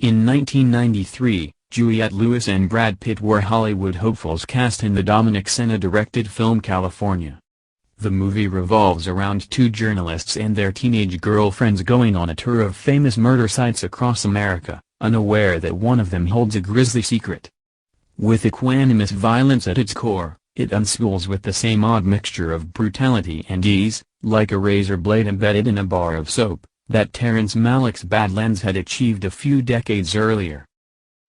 In 1993, Juliette Lewis and Brad Pitt were Hollywood hopefuls cast in the Dominic Sena-directed film California. The movie revolves around two journalists and their teenage girlfriends going on a tour of famous murder sites across America, unaware that one of them holds a grisly secret. With equanimous violence at its core, it unspools with the same odd mixture of brutality and ease, like a razor blade embedded in a bar of soap, that Terrence Malick's Badlands had achieved a few decades earlier.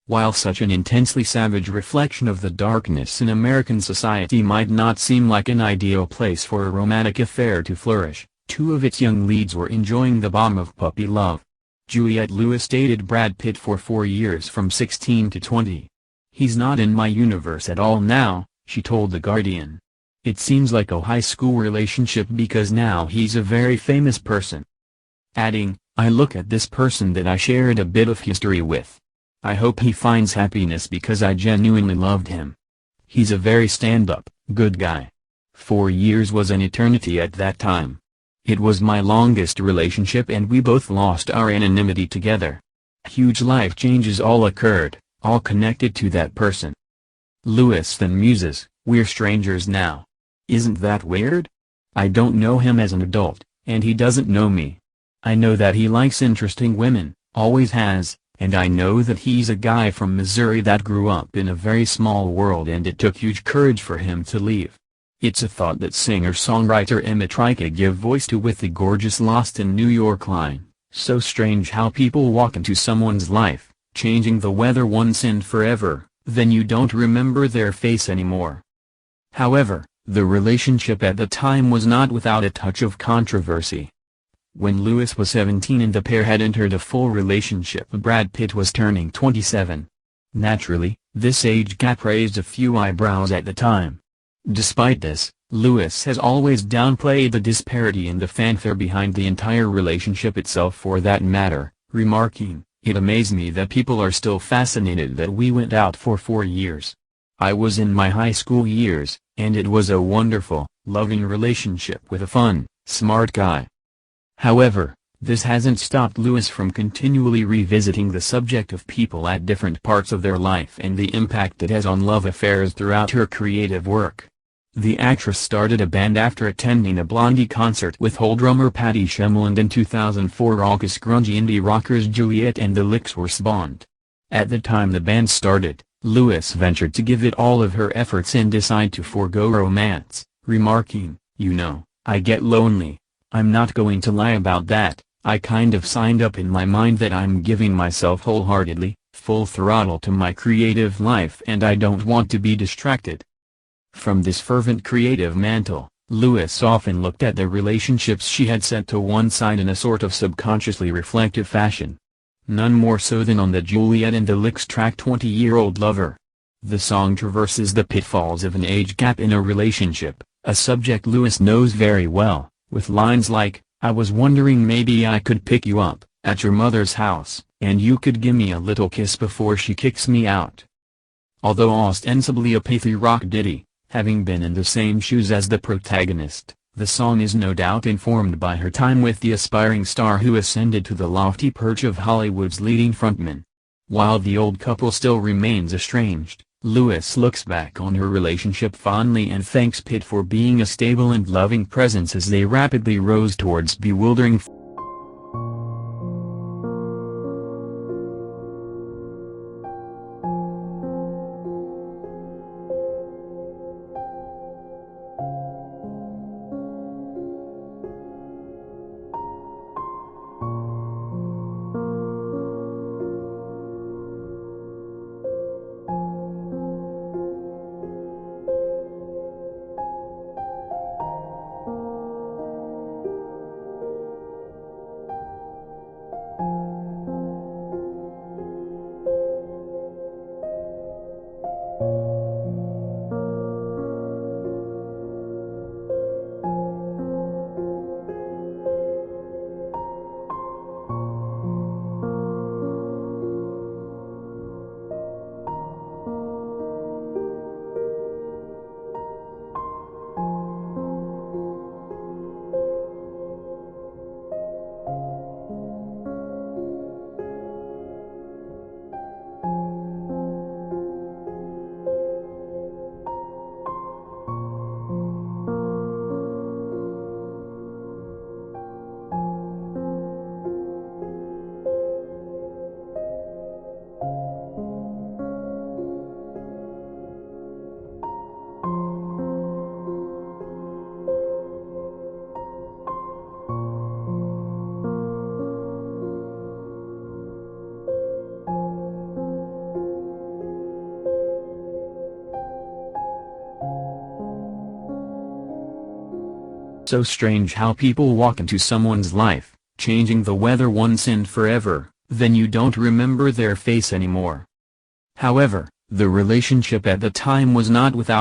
While such an intensely savage reflection of the darkness in American society might not seem like an ideal place for a romantic affair to flourish, two of its young leads were enjoying the balm of puppy love. Juliette Lewis dated Brad Pitt for 4 years from 16 to 20. "He's not in my universe at all now," she told The Guardian. "It seems like a high school relationship because now he's a very famous person." Adding, "I look at this person that I shared a bit of history with. I hope he finds happiness because I genuinely loved him. He's a very stand-up, good guy. 4 years was an eternity at that time. It was my longest relationship and we both lost our anonymity together. Huge life changes all occurred, all connected to that person." Lewis then muses, "We're strangers now. Isn't that weird? I don't know him as an adult, and he doesn't know me. I know that he likes interesting women, always has. And I know that he's a guy from Missouri that grew up in a very small world and it took huge courage for him to leave." It's a thought that singer-songwriter Emma Trika gave voice to with the gorgeous Lost in New York line, "So strange how people walk into someone's life, changing the weather once and forever, then you don't remember their face anymore." However, the relationship at the time was not without a touch of controversy. When Lewis was 17 and the pair had entered a full relationship, Brad Pitt was turning 27. Naturally, this age gap raised a few eyebrows at the time. Despite this, Lewis has always downplayed the disparity in the fanfare behind the entire relationship itself for that matter, remarking, "It amazed me that people are still fascinated that we went out for 4 years. I was in my high school years, and it was a wonderful, loving relationship with a fun, smart guy." However, this hasn't stopped Lewis from continually revisiting the subject of people at different parts of their life and the impact it has on love affairs throughout her creative work. The actress started a band after attending a Blondie concert with Hole drummer Patty Schemel, and in 2004 raucous grungy indie rockers Juliette and the Licks were spawned. At the time the band started, Lewis ventured to give it all of her efforts and decide to forego romance, remarking, "You know, I get lonely. I'm not going to lie about that. I kind of signed up in my mind that I'm giving myself wholeheartedly, full throttle to my creative life and I don't want to be distracted." From this fervent creative mantle, Lewis often looked at the relationships she had set to one side in a sort of subconsciously reflective fashion. None more so than on the Juliette and the Licks track 20-Year-Old Lover. The song traverses the pitfalls of an age gap in a relationship, a subject Lewis knows very well, with lines like, "I was wondering maybe I could pick you up at your mother's house, and you could give me a little kiss before she kicks me out." Although ostensibly a pithy rock ditty, having been in the same shoes as the protagonist, the song is no doubt informed by her time with the aspiring star who ascended to the lofty perch of Hollywood's leading frontman. While the old couple still remains estranged, Lewis looks back on her relationship fondly and thanks Pitt for being a stable and loving presence as they rapidly rose towards bewildering So strange how people walk into someone's life, changing the weather once and forever, then you don't remember their face anymore. However, the relationship at the time was not without